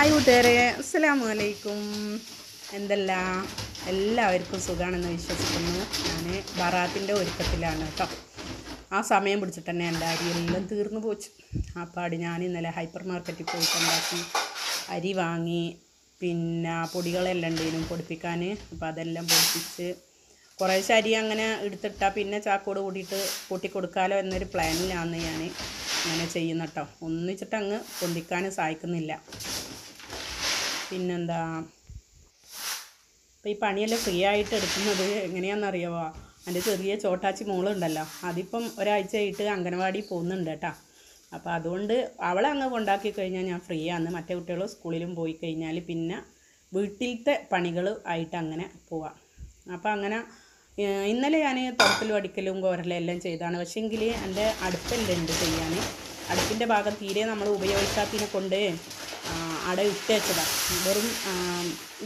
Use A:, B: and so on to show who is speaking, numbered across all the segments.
A: Hi കൂട്ടുകാരെ, അസ്സലാമു അലൈക്കും. എന്തല്ല, എല്ലാവർക്കും സുഖമാണെന്ന് വിശ്വസിക്കുന്നു. ഞാൻ ബറാത്തിൻ്റെ ഒരുക്കത്തിലാണ് കേട്ടോ. ആ സമയം പിടിച്ചിട്ട് തന്നെ എൻ്റെ അരിയെല്ലാം തീർന്നു പോച്ചു. അപ്പോൾ ഞാൻ ഇന്നലെ ഹൈപ്പർ മാർക്കറ്റിൽ പോയിട്ട് ഉണ്ടാക്കി അരി വാങ്ങി. പിന്നെ പൊടികളെല്ലാം ഉണ്ടേനും പൊടിപ്പിക്കാൻ. അപ്പോൾ അതെല്ലാം പൊടിപ്പിച്ച് കുറേശ്ശെ അരി അങ്ങനെ എടുത്തിട്ടാൽ പിന്നെ ചാക്കോട് കൂടിയിട്ട് കൂട്ടിക്കൊടുക്കാമല്ലോ എന്നൊരു പ്ലാനിലാണ് ഞാൻ അങ്ങനെ ചെയ്യുന്ന കേട്ടോ. ഒന്നിച്ചിട്ട് അങ്ങ് പൊന്തിക്കാനും സഹായിക്കുന്നില്ല. പിന്നെന്താ, അപ്പോൾ ഈ പണിയെല്ലാം ഫ്രീ ആയിട്ട് എടുക്കുന്നത് എങ്ങനെയാണെന്നറിയാമോ? എൻ്റെ ചെറിയ ചോട്ടാച്ചി മോളുണ്ടല്ലോ, അതിപ്പം ഒരാഴ്ചയായിട്ട് അംഗനവാടി പോകുന്നുണ്ട് കേട്ടോ. അപ്പോൾ അതുകൊണ്ട് അവളെ അങ്ങ് കൊണ്ടാക്കി കഴിഞ്ഞാൽ ഞാൻ ഫ്രീ ആണ്. മറ്റേ കുട്ടികൾ സ്കൂളിലും പോയി കഴിഞ്ഞാൽ പിന്നെ വീട്ടിലത്തെ പണികൾ ആയിട്ട് അങ്ങനെ പോവാം. അപ്പോൾ അങ്ങനെ ഇന്നലെ ഞാൻ തുറക്കലും അടിക്കലും കോരലും എല്ലാം ചെയ്താണ്. പക്ഷേങ്കിൽ എൻ്റെ അടുപ്പെല്ലാം ഉണ്ട് ചെയ്യാൻ. അടുപ്പിൻ്റെ ഭാഗം തീരെ നമ്മൾ ഉപയോഗിക്കാത്തതിനെ കൊണ്ട് അവിടെ ഇട്ടേച്ചതാണ്. വെറും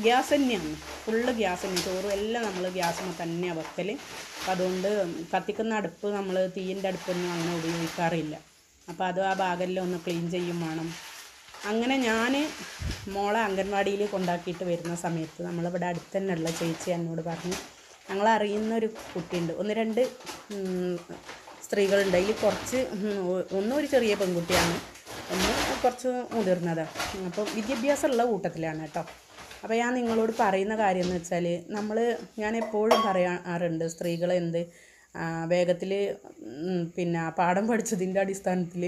A: ഗ്യാസ് തന്നെയാണ്, ഫുള്ള് ഗ്യാസ് തന്നെ. ചോറും എല്ലാം നമ്മൾ ഗ്യാസിൽ തന്നെയാണ് വെക്കൽ. അപ്പം അതുകൊണ്ട് കത്തിക്കുന്ന അടുപ്പ് നമ്മൾ തീയിൻ്റെ അടുപ്പൊന്നും അങ്ങനെ ഉപയോഗിക്കാറില്ല. അപ്പോൾ അത് ആ ഭാഗമെല്ലാം ഒന്ന് ക്ലീൻ ചെയ്യും വേണം. അങ്ങനെ ഞാൻ മോളെ അംഗൻവാടിയിൽ കൊണ്ടാക്കിയിട്ട് വരുന്ന സമയത്ത് നമ്മളിവിടെ അടുത്ത് തന്നെയുള്ള ചേച്ചി എന്നോട് പറഞ്ഞു, ഞങ്ങളറിയുന്നൊരു കുട്ടിയുണ്ട്, ഒന്ന് രണ്ട് സ്ത്രീകളുണ്ട്. അതിൽ കുറച്ച് ഒരു ചെറിയ പെൺകുട്ടിയാണ്, ഒന്ന് കുറച്ച് മുതിർന്നതാണ്. അപ്പം വിദ്യാഭ്യാസമുള്ള കൂട്ടത്തിലാണ് കേട്ടോ. അപ്പോൾ ഞാൻ നിങ്ങളോട് പറയുന്ന കാര്യം എന്ന് വെച്ചാൽ, ഞാൻ എപ്പോഴും പറയാറുണ്ട്, സ്ത്രീകൾ വേഗത്തിൽ പിന്നെ പാഠം പഠിച്ചതിൻ്റെ അടിസ്ഥാനത്തിൽ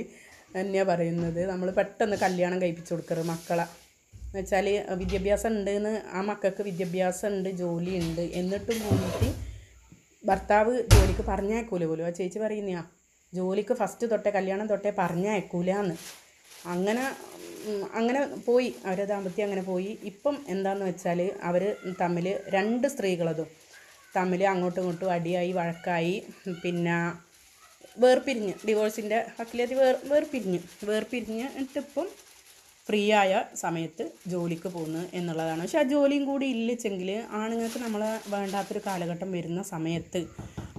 A: തന്നെയാണ് പറയുന്നത്. നമ്മൾ പെട്ടെന്ന് കല്യാണം കഴിപ്പിച്ച് കൊടുക്കറ് മക്കളെ എന്ന് വെച്ചാൽ, വിദ്യാഭ്യാസം ഉണ്ടെന്ന്, ആ മക്കൾക്ക് വിദ്യാഭ്യാസം ഉണ്ട്, ജോലി ഉണ്ട്, എന്നിട്ടും കൂടിയിട്ട് ഭർത്താവ് ജോലിക്ക് പറഞ്ഞയക്കൂല പോലും. ആ ചേച്ചി പറയുന്നയാ, ജോലിക്ക് ഫസ്റ്റ് തൊട്ടേ കല്യാണം തൊട്ടേ പറഞ്ഞയക്കൂല എന്ന്. അങ്ങനെ പോയി അവരെ ദാമ്പത്യം അങ്ങനെ പോയി. ഇപ്പം എന്താണെന്ന് വെച്ചാൽ അവർ തമ്മിൽ, രണ്ട് സ്ത്രീകളതും തമ്മിൽ അങ്ങോട്ടും ഇങ്ങോട്ടും അടിയായി വഴക്കായി, പിന്നെ വേർപിരിഞ്ഞ്, ഡിവോഴ്സിൻ്റെ വക്കിലെത്തി വേർപിരിഞ്ഞിട്ടിപ്പം ഫ്രീ ആയ സമയത്ത് ജോലിക്ക് പോകുന്നു എന്നുള്ളതാണ്. പക്ഷെ ആ ജോലിയും കൂടി ഇല്ലെച്ചെങ്കിൽ ആണുങ്ങൾക്ക് നമ്മളെ വേണ്ടാത്തൊരു കാലഘട്ടം വരുന്ന സമയത്ത്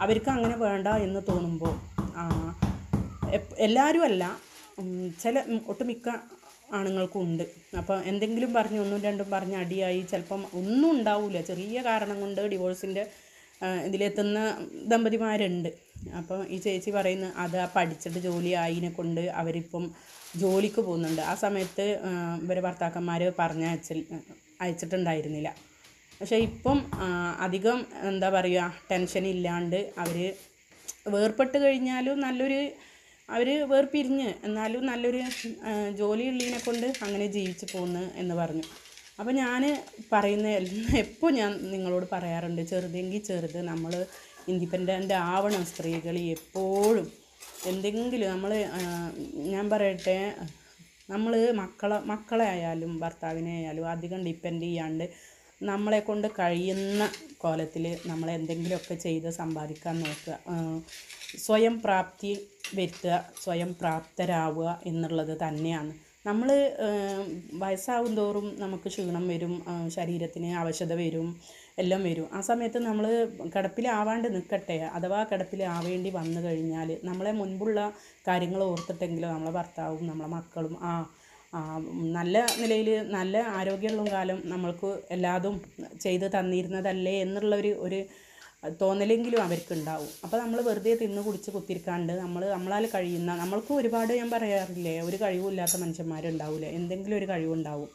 A: അവർക്ക് അങ്ങനെ വേണ്ട എന്ന് തോന്നുമ്പോൾ, എല്ലാവരും അല്ല, ഒട്ടുമിക്ക ആണുങ്ങൾക്കും ഉണ്ട്. അപ്പോൾ എന്തെങ്കിലും പറഞ്ഞ് ഒന്നും രണ്ടും പറഞ്ഞ് അടിയായി ചിലപ്പം ഒന്നും ഉണ്ടാവില്ല, ചെറിയ കാരണം കൊണ്ട് ഡിവോഴ്സിൻ്റെ ഇതിലെത്തുന്ന ദമ്പതിമാരുണ്ട്. അപ്പോൾ ഈ ചേച്ചി പറയുന്നത്, അത് ആ പഠിച്ചിട്ട് ജോലി ആയതിനെ കൊണ്ട് അവരിപ്പം ജോലിക്ക് പോകുന്നുണ്ട്. ആ സമയത്ത് ഇവരെ ഭർത്താക്കന്മാർ അയച്ചിട്ടുണ്ടായിരുന്നില്ല. പക്ഷേ ഇപ്പം അധികം എന്താ പറയുക, ടെൻഷൻ ഇല്ലാണ്ട് അവർ വേർപെട്ട് കഴിഞ്ഞാലും അവർ വേർപിരിഞ്ഞ് എന്നാലും നല്ലൊരു ജോലിയുള്ളതിനെ കൊണ്ട് അങ്ങനെ ജീവിച്ച് പോകുന്നു എന്ന് പറഞ്ഞു. അപ്പോൾ ഞാൻ എപ്പോൾ ഞാൻ നിങ്ങളോട് പറയാറുണ്ട്, ചെറുതെങ്കിൽ ചെറുത് നമ്മൾ ഇൻഡിപെൻഡൻ്റ് ആവണം സ്ത്രീകൾ എപ്പോഴും. എന്തെങ്കിലും ഞാൻ പറയട്ടെ, നമ്മൾ മക്കളെ ആയാലും ഭർത്താവിനെ ആയാലും അധികം ഡിപ്പെൻഡ് ചെയ്യാണ്ട് നമ്മളെ കൊണ്ട് കഴിയുന്ന കോലത്തിൽ നമ്മൾ എന്തെങ്കിലുമൊക്കെ ചെയ്ത് സമ്പാദിക്കാൻ നോക്കുക. സ്വയം പ്രാപ്തി വരുത്തുക, സ്വയം പ്രാപ്തരാവുക എന്നുള്ളത് തന്നെയാണ്. നമ്മൾ വയസ്സാവും തോറും നമുക്ക് ക്ഷീണം വരും, ശരീരത്തിന് അവശത വരും, എല്ലാം വരും. ആ സമയത്ത് നമ്മൾ കിടപ്പിലാവാണ്ട് നിൽക്കട്ടെ, അഥവാ കിടപ്പിലാവേണ്ടി വന്നു കഴിഞ്ഞാൽ നമ്മളെ മുൻപുള്ള കാര്യങ്ങൾ ഓർത്തിട്ടെങ്കിലും നമ്മളെ ഭർത്താവും നമ്മളെ മക്കളും നല്ല നിലയിൽ നല്ല ആരോഗ്യമുള്ള കാലം നമ്മൾക്ക് എല്ലാതും ചെയ്ത് തന്നിരുന്നതല്ലേ ഒരു തോന്നലെങ്കിലും അവർക്കുണ്ടാവും. അപ്പോൾ നമ്മൾ വെറുതെ തിന്ന് കുടിച്ച് കുത്തിരിക്കാണ്ട് നമ്മളാൽ കഴിയുന്ന, നമ്മൾക്ക് ഒരുപാട്, ഞാൻ പറയാറില്ലേ, ഒരു കഴിവില്ലാത്ത മനുഷ്യന്മാരുണ്ടാവില്ല, എന്തെങ്കിലും ഒരു കഴിവുണ്ടാവും.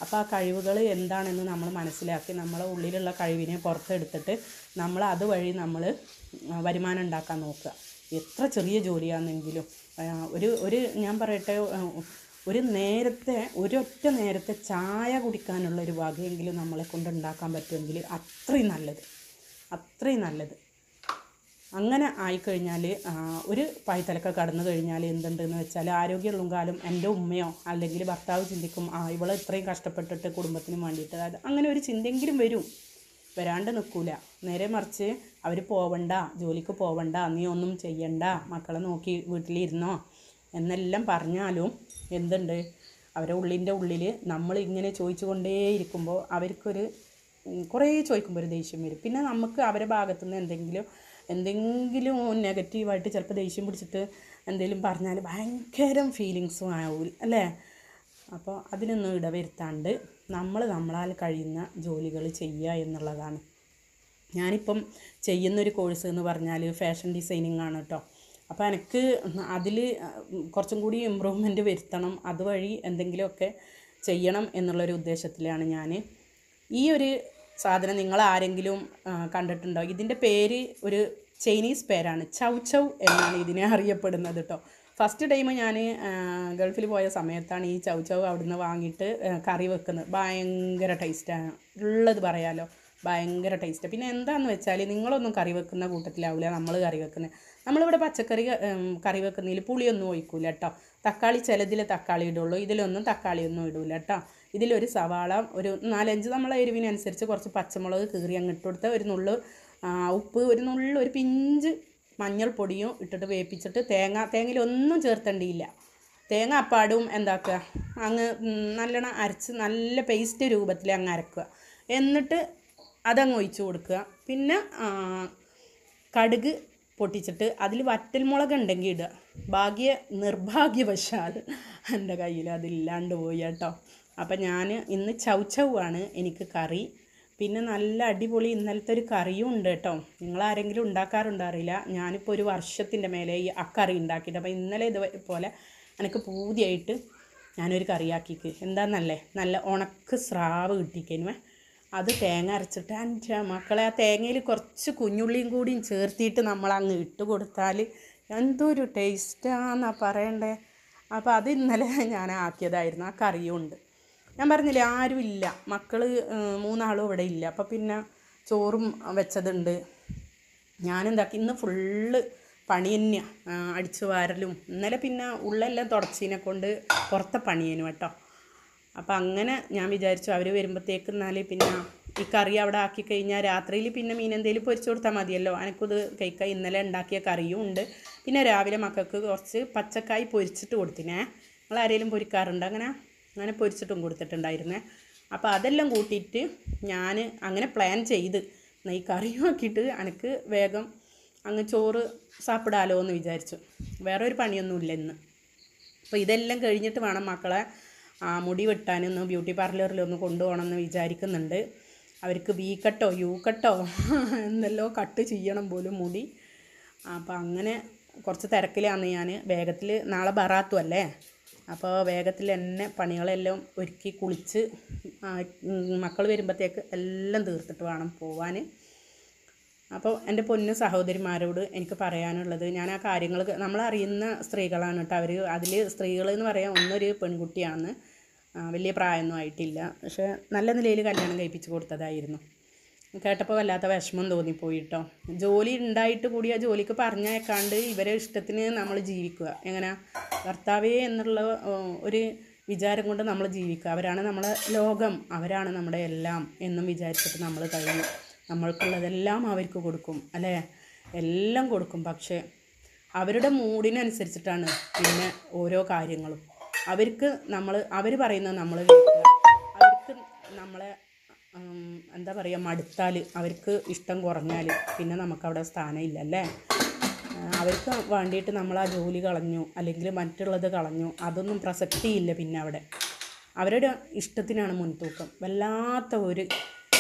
A: അപ്പോൾ ആ കഴിവുകൾ എന്താണെന്ന് നമ്മൾ മനസ്സിലാക്കി നമ്മളെ ഉള്ളിലുള്ള കഴിവിനെ പുറത്തെടുത്തിട്ട് നമ്മൾ അതുവഴി നമ്മൾ വരുമാനം ഉണ്ടാക്കാൻ നോക്കുക. എത്ര ചെറിയ ജോലിയാണെന്നെങ്കിലും ഞാൻ പറയട്ടെ, ഒരൊറ്റ നേരത്തെ ചായ കുടിക്കാനുള്ള ഒരു വകയെങ്കിലും നമ്മളെ കൊണ്ട് ഉണ്ടാക്കാൻ പറ്റുമെങ്കിൽ അത്രയും നല്ലത്. അങ്ങനെ ആയിക്കഴിഞ്ഞാൽ ഒരു പായ്ത്തലൊക്കെ കടന്നു കഴിഞ്ഞാൽ എന്തുണ്ടെന്ന് വെച്ചാൽ, ആരോഗ്യമുള്ള കാലം എൻ്റെ ഉമ്മയോ അല്ലെങ്കിൽ ഭർത്താവ് ചിന്തിക്കും, ഇവളെ ഇത്രയും കഷ്ടപ്പെട്ടിട്ട് കുടുംബത്തിന് വേണ്ടിയിട്ട്, അതായത് അങ്ങനെ ഒരു ചിന്തയെങ്കിലും വരാണ്ട് നിൽക്കില്ല. നേരെ മറിച്ച് അവർ പോവണ്ട, ജോലിക്ക് പോവണ്ട, നീ ഒന്നും ചെയ്യണ്ട, മക്കളെ നോക്കി വീട്ടിലിരുന്നോ എന്നെല്ലാം പറഞ്ഞാലും എന്തുണ്ട്, അവരെ ഉള്ളിൽ നമ്മളിങ്ങനെ ചോദിച്ചു കൊണ്ടേയിരിക്കുമ്പോൾ അവർക്കൊരു കുറേ ചോദിക്കുമ്പോൾ ഒരു ദേഷ്യം വരും. പിന്നെ നമുക്ക് അവരെ ഭാഗത്തുനിന്ന് എന്തെങ്കിലും നെഗറ്റീവായിട്ട് ചിലപ്പോൾ ദേഷ്യം പിടിച്ചിട്ട് എന്തെങ്കിലും പറഞ്ഞാൽ ഭയങ്കര ഫീലിങ്സും ആവും അല്ലേ. അപ്പോൾ അതിനൊന്നും ഇടവരുത്താണ്ട് നമ്മളാൽ കഴിയുന്ന ജോലികൾ ചെയ്യുക എന്നുള്ളതാണ്. ഞാനിപ്പം ചെയ്യുന്നൊരു കോഴ്സ് എന്ന് പറഞ്ഞാൽ ഫാഷൻ ഡിസൈനിങ് ആണ് കേട്ടോ. അപ്പോൾ എനിക്ക് അതിൽ കുറച്ചും കൂടി ഇമ്പ്രൂവ്മെൻറ്റ് വരുത്തണം, അതുവഴി എന്തെങ്കിലുമൊക്കെ ചെയ്യണം എന്നുള്ളൊരു ഉദ്ദേശത്തിലാണ് ഞാൻ. ഈ ഒരു സാധനം നിങ്ങൾ ആരെങ്കിലും കണ്ടിട്ടുണ്ടോ? ഇതിൻ്റെ പേര് ഒരു ചൈനീസ് പേരാണ്, ചൗ ചൗ എന്നാണ് ഇതിനെ അറിയപ്പെടുന്നത് കേട്ടോ. ഫസ്റ്റ് ടൈം ഞാൻ ഗൾഫിൽ പോയ സമയത്താണ് ഈ ചൗ ചൗ അവിടുന്ന് വാങ്ങിയിട്ട് കറി വെക്കുന്നത്. ഭയങ്കര ടേസ്റ്റാണ് ഉള്ളത്, പറയാമല്ലോ, ഭയങ്കര ടേസ്റ്റ്. പിന്നെ എന്താണെന്ന് വെച്ചാൽ നിങ്ങളൊന്നും കറി വെക്കുന്ന കൂട്ടത്തിലാവില്ല നമ്മൾ കറി വെക്കുന്നത്. നമ്മളിവിടെ പച്ചക്കറി കറി വെക്കുന്നതിൽ പുളിയൊന്നും ഒഴിക്കൂല കേട്ടോ. തക്കാളി ചിലതിൽ തക്കാളി ഇടുള്ളൂ, ഇതിലൊന്നും തക്കാളിയൊന്നും ഇടൂല കേട്ടോ. ഇതിലൊരു സവാള, ഒരു 4-5 നമ്മളെ എരിവിനനുസരിച്ച് കുറച്ച് പച്ചമുളക് കീറി അങ്ങോട്ട് കൊടുത്ത്, ഒരു നുള്ളു ഉപ്പ്, ഒരു പിഞ്ച് മഞ്ഞൾപ്പൊടിയും ഇട്ടിട്ട് വേപ്പിച്ചിട്ട് തേങ്ങയിലൊന്നും ചേർത്തേണ്ടിയില്ല. തേങ്ങ അപ്പാടും എന്താക്കുക, അങ്ങ് നല്ലോണം അരച്ച് നല്ല പേസ്റ്റ് രൂപത്തിൽ അങ്ങ് അരക്കുക. എന്നിട്ട് അതങ്ങ് ഒഴിച്ച് കൊടുക്കുക. പിന്നെ കടുക് പൊട്ടിച്ചിട്ട് അതിൽ വറ്റൽമുളക് ഉണ്ടെങ്കിൽ ഇടുക. നിർഭാഗ്യവശാൽ എൻ്റെ കയ്യിൽ അതില്ലാണ്ട് പോയി കേട്ടോ. അപ്പം ഞാൻ ഇന്ന് ചൗ ചൗ ആണ് എനിക്ക് കറി. പിന്നെ നല്ല അടിപൊളി ഇന്നലത്തെ ഒരു കറിയും ഉണ്ട് കേട്ടോ. നിങ്ങളാരെങ്കിലും ഉണ്ടാക്കാറുണ്ടോ അറിയില്ല, ഞാനിപ്പോൾ ഒരു വർഷത്തിൻ്റെ മേലെ ഈ കറി ഉണ്ടാക്കിയിട്ട്. അപ്പോൾ ഇന്നലെ ഇതുപോലെ എനിക്ക് പൂതിയായിട്ട് ഞാനൊരു കറിയാക്കിക്ക്. എന്താണെന്നല്ലേ, നല്ല ഉണക്ക് സ്രാവ് കിട്ടിക്കനുവേ, അത് തേങ്ങ അരച്ചിട്ട് എൻ്റെ മക്കളെ ആ തേങ്ങയിൽ കുറച്ച് കുഞ്ഞുള്ളിയും കൂടിയും ചേർത്തിട്ട് നമ്മളങ്ങ് ഇട്ട് കൊടുത്താൽ എന്തൊരു ടേസ്റ്റാണെന്നാണ് പറയണ്ടേ. അപ്പോൾ അത് ഇന്നലെ ഞാൻ ആക്കിയതായിരുന്നു. ആ കറിയും ഉണ്ട്. ഞാൻ പറഞ്ഞില്ലേ ആരുമില്ല, മക്കൾ 3 ആളും ഇവിടെ ഇല്ല. അപ്പോൾ പിന്നെ ചോറും വെച്ചതുണ്ട്. ഞാനെന്താക്കി, ഇന്ന് ഫുള്ള് പണി തന്നെയാണ്, അടിച്ചു വാരലും. ഇന്നലെ പിന്നെ ഉള്ളെല്ലാം തുടച്ചതിനെ കൊണ്ട് പുറത്തെ പണിയേനു കേട്ടോ. അപ്പം അങ്ങനെ ഞാൻ വിചാരിച്ചു അവർ വരുമ്പോഴത്തേക്ക് എന്നാൽ പിന്നെ ഈ കറി അവിടെ ആക്കി കഴിഞ്ഞാൽ രാത്രിയിൽ പിന്നെ മീൻ എന്തെങ്കിലും പൊരിച്ചു കൊടുത്താൽ മതിയല്ലോ. എനിക്കത് കഴിക്കാൻ ഇന്നലെ ഉണ്ടാക്കിയ കറിയും ഉണ്ട്. പിന്നെ രാവിലെ മക്കൾക്ക് കുറച്ച് പച്ചക്കായ് പൊരിച്ചിട്ട് കൊടുത്തിനേ. നിങ്ങൾ ആരെങ്കിലും പൊരിക്കാറുണ്ട്? അങ്ങനെ പൊരിച്ചിട്ടും കൊടുത്തിട്ടുണ്ടായിരുന്നേ. അപ്പോൾ അതെല്ലാം കൂട്ടിയിട്ട് ഞാൻ അങ്ങനെ പ്ലാൻ ചെയ്ത് ഈ കറിയും ആക്കിയിട്ട് എനിക്ക് വേഗം അങ്ങ് ചോറ് സാപ്പിടാലോ എന്ന് വിചാരിച്ചു. വേറെ ഒരു പണിയൊന്നുമില്ല ഇന്ന്. അപ്പോൾ ഇതെല്ലാം കഴിഞ്ഞിട്ട് വേണം മക്കളെ മുടി വെട്ടാനൊന്ന് ബ്യൂട്ടി പാർലറിലൊന്ന് കൊണ്ടുപോകണമെന്ന് വിചാരിക്കുന്നുണ്ട്. അവർക്ക് വി കട്ടോ യു കട്ടോ എന്തെല്ലോ കട്ട് ചെയ്യണം പോലും മുടി. അപ്പോൾ അങ്ങനെ കുറച്ച് തിരക്കിലാണ് ഞാൻ. വേഗത്തിൽ നാളെ ബറാത്തും അല്ലേ, അപ്പോൾ വേഗത്തിൽ തന്നെ പണികളെല്ലാം ഒരുക്കി കുളിച്ച് മക്കൾ വരുമ്പോഴത്തേക്ക് എല്ലാം തീർത്തിട്ട് വേണം പോവാൻ. അപ്പോൾ എൻ്റെ പൊന്നു സഹോദരിമാരോട് എനിക്ക് പറയാനുള്ളത്, ഞാൻ ആ കാര്യങ്ങൾ നമ്മളറിയുന്ന സ്ത്രീകളാണ് കേട്ടോ. അവർ അതിൽ സ്ത്രീകളെന്ന് പറയാൻ ഒന്നൊരു പെൺകുട്ടിയാണ്, വലിയ പ്രായമൊന്നും ആയിട്ടില്ല. പക്ഷേ നല്ല നിലയിൽ കല്യാണം കഴിപ്പിച്ച് കൊടുത്തതായിരുന്നു. കേട്ടപ്പോൾ വല്ലാത്ത വിഷമം തോന്നിപ്പോയി കേട്ടോ. ജോലി ഉണ്ടായിട്ട് കൂടി ആ ജോലിക്ക് പറഞ്ഞേക്കാണ്ട് ഇവരെ ഇഷ്ടത്തിന് നമ്മൾ ജീവിക്കുക. എങ്ങനെ ഭർത്താവേ എന്നുള്ള ഒരു വിചാരം കൊണ്ട് നമ്മൾ ജീവിക്കുക. അവരാണ് നമ്മളെ ലോകം, അവരാണ് നമ്മുടെ എല്ലാം എന്നും വിചാരിച്ചിട്ട് നമ്മൾ കഴിയും. നമ്മൾക്കുള്ളതെല്ലാം അവർക്ക് കൊടുക്കും അല്ലേ, എല്ലാം കൊടുക്കും. പക്ഷേ അവരുടെ മൂഡിനനുസരിച്ചിട്ടാണ് പിന്നെ ഓരോ കാര്യങ്ങളും. അവർ പറയുന്നത് നമ്മൾ കേൾക്കുക. അവർക്ക് നമ്മളെ എന്താ പറയുക, മടുത്താൽ, അവർക്ക് ഇഷ്ടം കുറഞ്ഞാൽ പിന്നെ നമുക്കവിടെ സ്ഥാനമില്ല അല്ലേ. അവർക്ക് വേണ്ടിയിട്ട് നമ്മൾ ആ ജോലി കളഞ്ഞു അല്ലെങ്കിൽ മറ്റുള്ളത് കളഞ്ഞു, അതൊന്നും പ്രസക്തിയില്ല പിന്നെ അവിടെ. അവരുടെ ഇഷ്ടത്തിനാണ് മുൻതൂക്കം.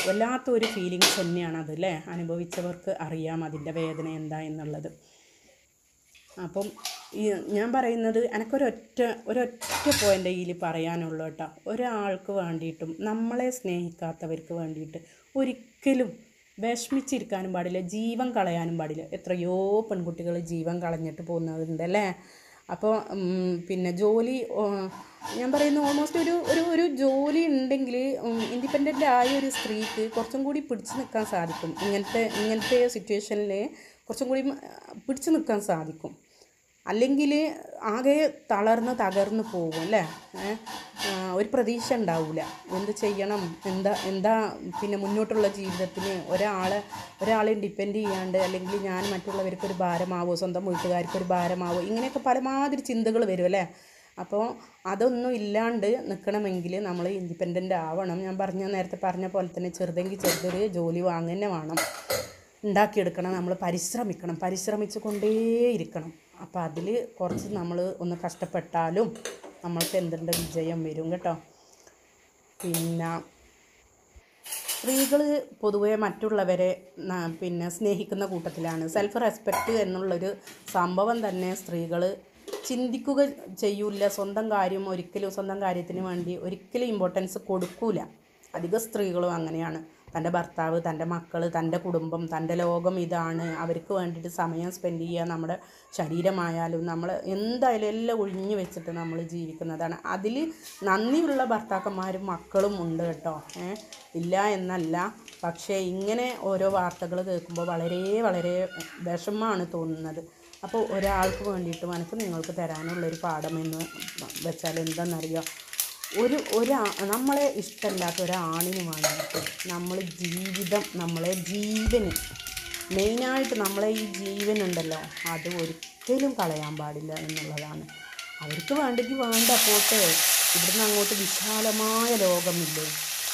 A: വല്ലാത്ത ഒരു ഫീലിങ്സ് തന്നെയാണത് അല്ലേ. അനുഭവിച്ചവർക്ക് അറിയാം അതിൻ്റെ വേദന എന്താ എന്നുള്ളത്. അപ്പം ഞാൻ പറയുന്നത് എനിക്കൊരൊറ്റ പോയിൻ്റ് ഇതിൽ പറയാനുള്ളൂ കേട്ടോ. ഒരാൾക്ക് വേണ്ടിയിട്ടും നമ്മളെ സ്നേഹിക്കാത്തവർക്ക് വേണ്ടിയിട്ട് ഒരിക്കലും വിഷമിച്ചിരിക്കാനും പാടില്ല, ജീവൻ കളയാനും പാടില്ല. എത്രയോ പെൺകുട്ടികൾ ജീവൻ കളഞ്ഞിട്ട് പോകുന്നതുണ്ട് അല്ലേ. അപ്പോൾ പിന്നെ ജോലി, ഞാൻ പറയുന്നു ഓൾമോസ്റ്റ് ഒരു ജോലി ഉണ്ടെങ്കിൽ ഇൻഡിപെൻഡൻ്റ് ആയ ഒരു സ്ത്രീക്ക് കുറച്ചും കൂടി പിടിച്ചു നിൽക്കാൻ സാധിക്കും. ഇങ്ങനത്തെ സിറ്റുവേഷനിൽ കുറച്ചും കൂടി പിടിച്ചു നിൽക്കാൻ സാധിക്കും. അല്ലെങ്കിൽ ആകെ തകർന്ന് പോകും അല്ലേ. ഒരു പ്രതീക്ഷ ഉണ്ടാവില്ല, എന്ത് ചെയ്യണം, എന്താ പിന്നെ മുന്നോട്ടുള്ള ജീവിതത്തിന് ഒരാളെ ഡിപ്പെൻഡ് ചെയ്യാണ്ട്, അല്ലെങ്കിൽ ഞാൻ മറ്റുള്ളവർക്കൊരു ഭാരമാവോ, സ്വന്തം വീട്ടുകാർക്കൊരു ഭാരമാവോ, ഇങ്ങനെയൊക്കെ പലമാതിരി ചിന്തകൾ വരും അല്ലേ. അപ്പോൾ അതൊന്നും ഇല്ലാണ്ട് നിൽക്കണമെങ്കിൽ നമ്മൾ ഇൻഡിപെൻഡൻ്റ് ആവണം. ഞാൻ നേരത്തെ പറഞ്ഞ പോലെ തന്നെ ചെറുതെങ്കിൽ ചെറുതൊരു ജോലി വാങ്ങുന്നെ വേണം, ഉണ്ടാക്കിയെടുക്കണം. നമ്മൾ പരിശ്രമിച്ചു കൊണ്ടേയിരിക്കണം. അപ്പോൾ അതിൽ കുറച്ച് നമ്മൾ ഒന്ന് കഷ്ടപ്പെട്ടാലും നമ്മൾക്ക് എന്തുണ്ട് വിജയം വരും കേട്ടോ. പിന്നെ സ്ത്രീകൾ പൊതുവെ മറ്റുള്ളവരെ പിന്നെ സ്നേഹിക്കുന്ന കൂട്ടത്തിലാണ്. സെൽഫ് റെസ്പെക്റ്റ് എന്നുള്ളൊരു സംഭവം തന്നെ സ്ത്രീകൾ ചിന്തിക്കുക ചെയ്യൂല. സ്വന്തം കാര്യം ഒരിക്കലും സ്വന്തം കാര്യത്തിന് വേണ്ടി ഒരിക്കലും ഇമ്പോർട്ടൻസ് കൊടുക്കൂല. അധിക സ്ത്രീകളും അങ്ങനെയാണ്. തൻ്റെ ഭർത്താവ്, തൻ്റെ മക്കൾ, തൻ്റെ കുടുംബം, തൻ്റെ ലോകം ഇതാണ്. അവർക്ക് വേണ്ടിയിട്ട് സമയം സ്പെൻഡ് ചെയ്യുക. നമ്മുടെ ശരീരമായാലും നമ്മൾ എന്തായാലും എല്ലാം ഒഴിഞ്ഞു വെച്ചിട്ട് നമ്മൾ ജീവിക്കുന്നതാണ്. അതിൽ നന്ദിയുള്ള ഭർത്താക്കന്മാരും മക്കളും ഉണ്ട് കേട്ടോ, ഇല്ല എന്നല്ല. പക്ഷേ ഇങ്ങനെ ഓരോ വാർത്തകൾ കേൾക്കുമ്പോൾ വളരെ വളരെ വിഷമമാണ് തോന്നുന്നത്. അപ്പോൾ ഒരാൾക്ക് വേണ്ടിയിട്ട് എനിക്ക് നിങ്ങൾക്ക് തരാനുള്ളൊരു പാഠമെന്ന് വെച്ചാൽ എന്താണെന്നറിയോ, നമ്മളെ ഇഷ്ടമില്ലാത്ത ഒരാണിന് വേണ്ടിയിട്ട് നമ്മൾ ജീവിതം, നമ്മളെ ജീവന്, മെയിനായിട്ട് നമ്മളെ ഈ ജീവനുണ്ടല്ലോ, അത് ഒരിക്കലും കളയാൻ പാടില്ല എന്നുള്ളതാണ്. അവർക്ക് വേണ്ടെങ്കിൽ വേണ്ട പോട്ടെ. ഇവിടുന്ന് അങ്ങോട്ട് വിശാലമായ ലോകമില്ലേ,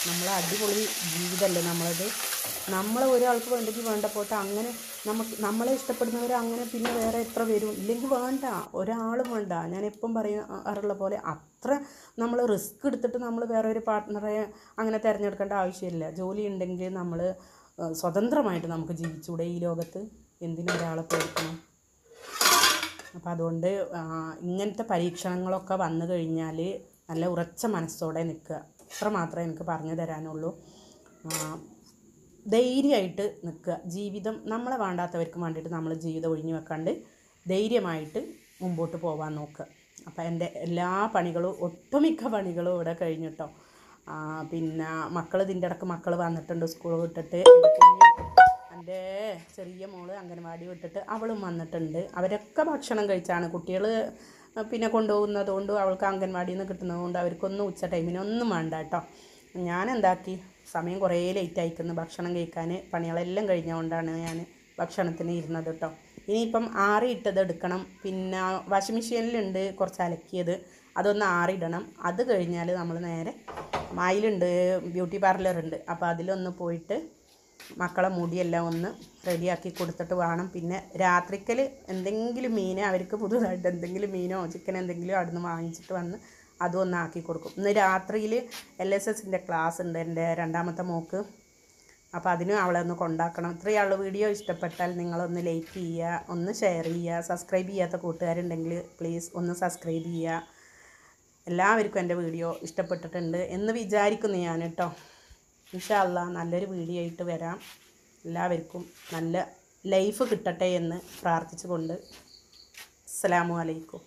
A: നമ്മളെ അടിപൊളി ജീവിതമല്ലേ നമ്മളത്. നമ്മളെ ഒരാൾക്ക് വേണ്ടെങ്കിൽ വേണ്ട പോട്ടെ. അങ്ങനെ നമ്മളെ ഇഷ്ടപ്പെടുന്നവർ അങ്ങനെ പിന്നെ വേറെ എത്ര വരും. ഇല്ലെങ്കിൽ വേണ്ട, ഒരാളും വേണ്ട. ഞാൻ എപ്പം പറയാറുള്ള പോലെ അത്ര നമ്മൾ റിസ്ക് എടുത്തിട്ട് നമ്മൾ വേറെ ഒരു പാർട്ട്ണറെ അങ്ങനെ തിരഞ്ഞെടുക്കേണ്ട ആവശ്യമില്ല. ജോലി ഉണ്ടെങ്കിൽ നമ്മൾ സ്വതന്ത്രമായിട്ട് നമുക്ക് ജീവിച്ചൂടെ ഈ ലോകത്ത്. എന്തിനൊരാളെ പേടിക്കണം? അപ്പം അതുകൊണ്ട് ഇങ്ങനത്തെ പരീക്ഷണങ്ങളൊക്കെ വന്നു കഴിഞ്ഞാൽ നല്ല ഉറച്ച മനസ്സോടെ നിൽക്കുക. അത്ര മാത്രമേ എനിക്ക് പറഞ്ഞു തരാനുള്ളൂ. ധൈര്യമായിട്ട് നിൽക്കുക. ജീവിതം നമ്മളെ വേണ്ടാത്തവർക്ക് വേണ്ടിയിട്ട് നമ്മൾ ജീവിതം ഒഴിഞ്ഞു വെക്കാണ്ട് ധൈര്യമായിട്ട് മുമ്പോട്ട് പോകാൻ നോക്കുക. അപ്പോൾ എൻ്റെ എല്ലാ പണികളും, ഒട്ടുമിക്ക പണികളും ഇവിടെ കഴിഞ്ഞിട്ടോ. പിന്നെ ഇതിൻ്റെ ഇടയ്ക്ക് മക്കൾ വന്നിട്ടുണ്ട് സ്കൂൾ വിട്ടിട്ട്. എൻ്റെ ചെറിയ മോള് അംഗൻവാടി വിട്ടിട്ട് അവളും വന്നിട്ടുണ്ട്. അവരൊക്കെ ഭക്ഷണം കഴിച്ചാണ്. കുട്ടികൾ പിന്നെ കൊണ്ടുപോകുന്നതുകൊണ്ട്, അവൾക്ക് അംഗൻവാടിയിൽ നിന്ന് കിട്ടുന്നതുകൊണ്ട് അവർക്കൊന്നും ഉച്ച ടൈമിനൊന്നും വേണ്ട കേട്ടോ. ഞാൻ എന്താക്കി, സമയം കുറേ ലേറ്റ് ആയിക്കുന്നു ഭക്ഷണം കഴിക്കാൻ. പണികളെല്ലാം കഴിഞ്ഞുകൊണ്ടാണ് ഞാൻ ഭക്ഷണത്തിന് ഇരുന്നത് കേട്ടോ. ഇനിയിപ്പം ആറിയിട്ടത് എടുക്കണം. പിന്നെ വാഷിംഗ് മെഷീനിലുണ്ട് കുറച്ച് അലക്കിയത്, അതൊന്ന് ആറിയിടണം. അത് കഴിഞ്ഞാൽ നമ്മൾ നേരെ മയിലുണ്ട്, ബ്യൂട്ടി പാർലറുണ്ട്. അപ്പോൾ അതിലൊന്ന് പോയിട്ട് മക്കളെ മുടിയെല്ലാം ഒന്ന് റെഡിയാക്കി കൊടുത്തിട്ട് വേണം. പിന്നെ രാത്രിക്കൽ എന്തെങ്കിലും മീൻ, അവർക്ക് പുതുതായിട്ട് എന്തെങ്കിലും മീനോ ചിക്കൻ എന്തെങ്കിലും അവിടെ നിന്ന് വാങ്ങിച്ചിട്ട് വന്ന് അതും ഒന്ന് ആക്കി കൊടുക്കും. ഇന്ന് രാത്രിയിൽ LSSൻ്റെ ക്ലാസ് ഉണ്ട് എൻ്റെ രണ്ടാമത്തെ മോക്ക്. അപ്പോൾ അതിനും അവളെ ഒന്ന് കൊണ്ടാക്കണം. ഇത്രയുള്ള വീഡിയോ ഇഷ്ടപ്പെട്ടാൽ നിങ്ങളൊന്ന് ലൈക്ക് ചെയ്യുക, ഒന്ന് ഷെയർ ചെയ്യുക. സബ്സ്ക്രൈബ് ചെയ്യാത്ത കൂട്ടുകാരുണ്ടെങ്കിൽ പ്ലീസ് ഒന്ന് സബ്സ്ക്രൈബ് ചെയ്യുക. എല്ലാവർക്കും എൻ്റെ വീഡിയോ ഇഷ്ടപ്പെട്ടിട്ടുണ്ട് എന്ന് വിചാരിക്കുന്നു ഞാൻ കേട്ടോ. ഇൻഷാ അല്ലാഹ് നല്ലൊരു വീഡിയോ ആയിട്ട് വരാം. എല്ലാവർക്കും നല്ല ലൈഫ് കിട്ടട്ടെ എന്ന് പ്രാർത്ഥിച്ചുകൊണ്ട് അസ്സലാമു അലൈക്കും.